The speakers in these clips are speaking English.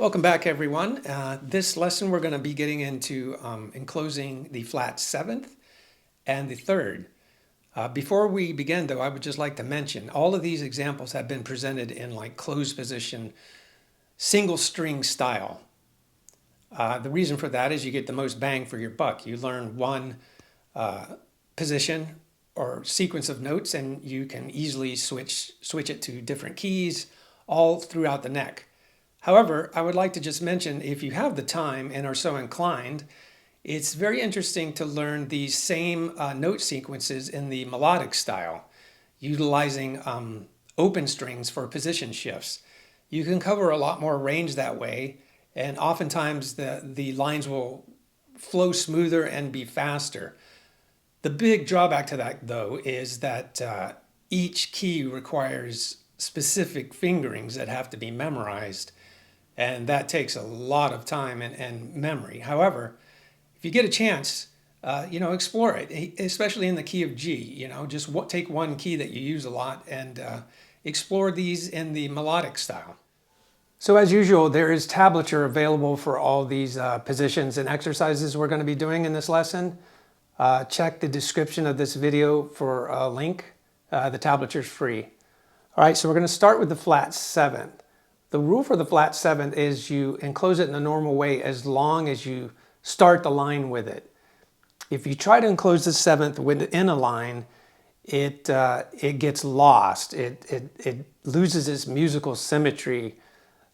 Welcome back, everyone. This lesson we're going to be getting into enclosing the flat 7th and the 3rd. Before we begin, though, I would just like to mention all of these examples have been presented in like closed position, single string style. The reason for that is you get the most bang for your buck. You learn one position or sequence of notes, and you can easily switch it to different keys all throughout the neck. However, I would like to just mention, if you have the time and are so inclined, it's very interesting to learn these same note sequences in the melodic style, utilizing open strings for position shifts. You can cover a lot more range that way, and oftentimes the lines will flow smoother and be faster. The big drawback to that, though, is that each key requires specific fingerings that have to be memorized. And that takes a lot of time and memory. However, if you get a chance, explore it, especially in the key of G. Just take one key that you use a lot and explore these in the melodic style. So as usual, there is tablature available for all these positions and exercises we're going to be doing in this lesson. Check the description of this video for a link. The tablature is free. All right, so we're going to start with the flat 7th. The rule for the flat 7th is you enclose it in a normal way as long as you start the line with it. If you try to enclose the 7th within a line, it gets lost. It loses its musical symmetry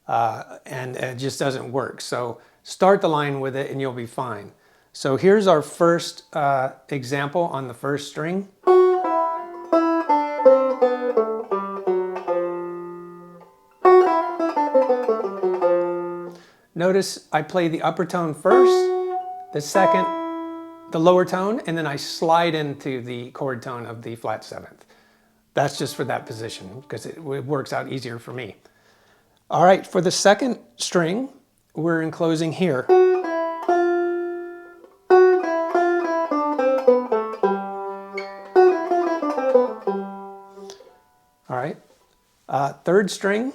and it just doesn't work. So start the line with it and you'll be fine. So here's our first example on the first string. Notice I play the upper tone first, the second, the lower tone, and then I slide into the chord tone of the flat 7th. That's just for that position because it works out easier for me. All right, for the second string, we're enclosing here. All right, third string.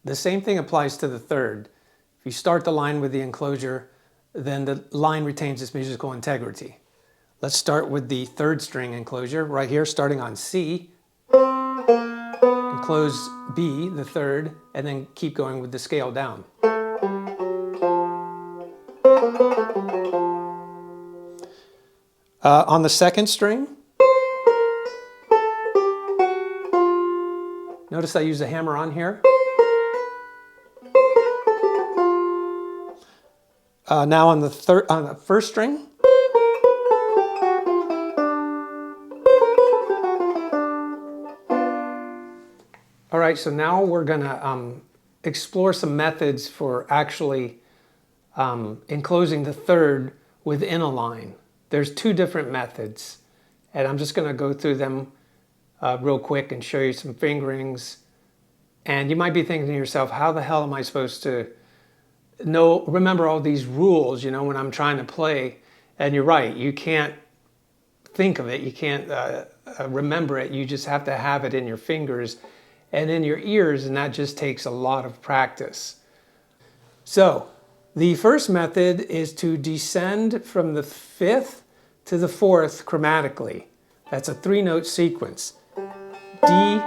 The same thing applies to the 3rd. If you start the line with the enclosure, then the line retains its musical integrity. Let's start with the 3rd string enclosure right here, starting on C. Enclose B, the 3rd, and then keep going with the scale down. On the 2nd string, notice I use a hammer on here. Now on the 1st string, all right, so now we're going to explore some methods for actually enclosing the 3rd within a line. There's 2 different methods, and I'm just going to go through them real quick and show you some fingerings. And you might be thinking to yourself, how the hell am I supposed to remember all these rules, when I'm trying to play? And you're right, you can't think of it, you can't remember it, you just have to have it in your fingers and in your ears, and that just takes a lot of practice. So the first method is to descend from the 5th to the 4th chromatically. That's a 3-note sequence. D,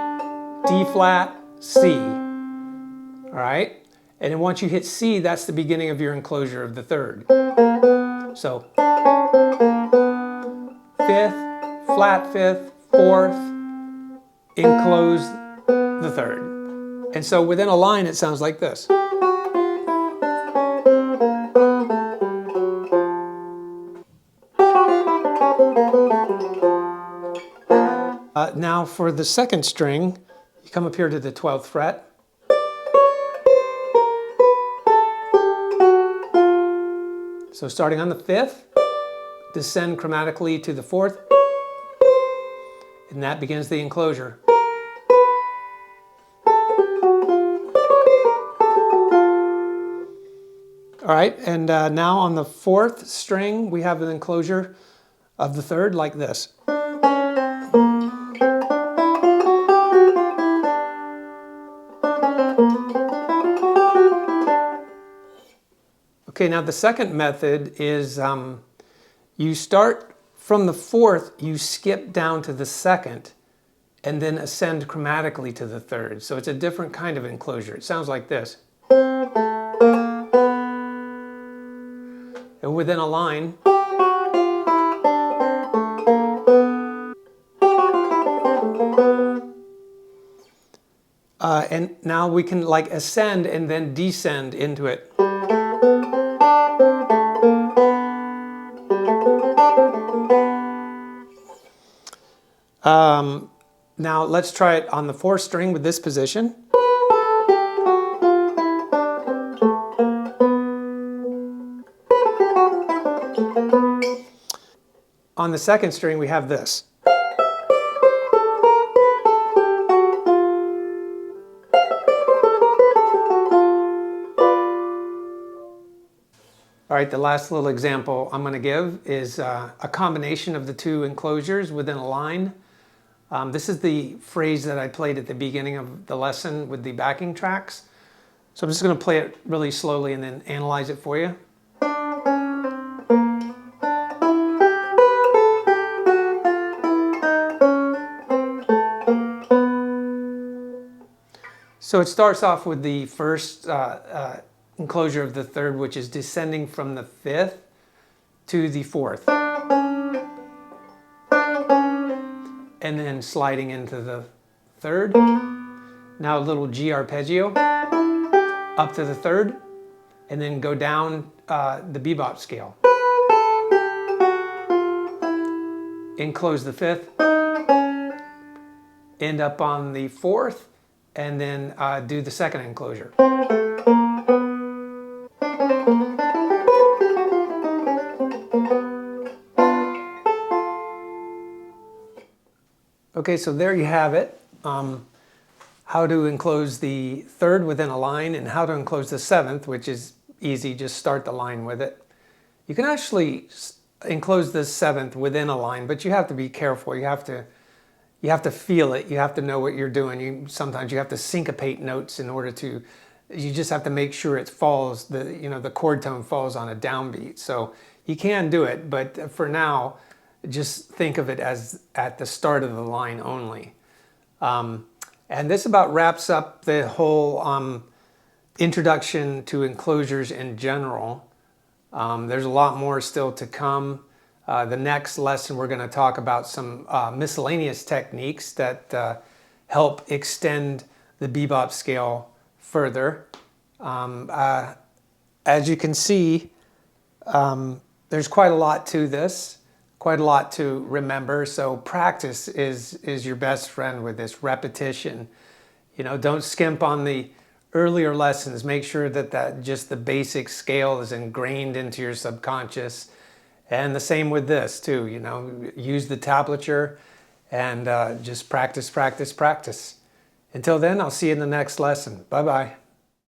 D flat, C. All right? And then once you hit C, that's the beginning of your enclosure of the 3rd. So 5th, flat 5th, 4th, enclose the 3rd. And so within a line, it sounds like this. Now for the 2nd string, you come up here to the 12th fret. So starting on the 5th, descend chromatically to the 4th, and that begins the enclosure. All right, and now on the fourth string, we have an enclosure of the third like this. Okay, now the second method is you start from the fourth, you skip down to the second, and then ascend chromatically to the third. So it's a different kind of enclosure. It sounds like this. And within a line, and now we can like ascend and then descend into it. Now let's try it on the fourth string with this position. On the second string we have this. All right, the last little example I'm going to give is a combination of the two enclosures within a line. This is the phrase that I played at the beginning of the lesson with the backing tracks. So I'm just going to play it really slowly and then analyze it for you. So it starts off with the first enclosure of the third, which is descending from the fifth to the fourth. And then sliding into the third. Now a little G arpeggio up to the third, and then go down the bebop scale. Enclose the fifth, end up on the fourth, and then do the second enclosure. Okay, so there you have it. How to enclose the third within a line and how to enclose the seventh, which is easy, just start the line with it. You can actually enclose the seventh within a line, but you have to be careful. You have to feel it. You have to know what you're doing. Sometimes you have to syncopate notes in order to, you just have to make sure it falls, the chord tone falls on a downbeat. So you can do it, but for now, just think of it as at the start of the line only. And this about wraps up the whole introduction to enclosures in general. There's a lot more still to come. The next lesson we're going to talk about some miscellaneous techniques that help extend the bebop scale further. As you can see, there's quite a lot to this. Quite a lot to remember, so practice is your best friend with this, repetition. Don't skimp on the earlier lessons. Make sure that just the basic scale is ingrained into your subconscious. And the same with this too, use the tablature and just practice, practice, practice. Until then, I'll see you in the next lesson. Bye-bye.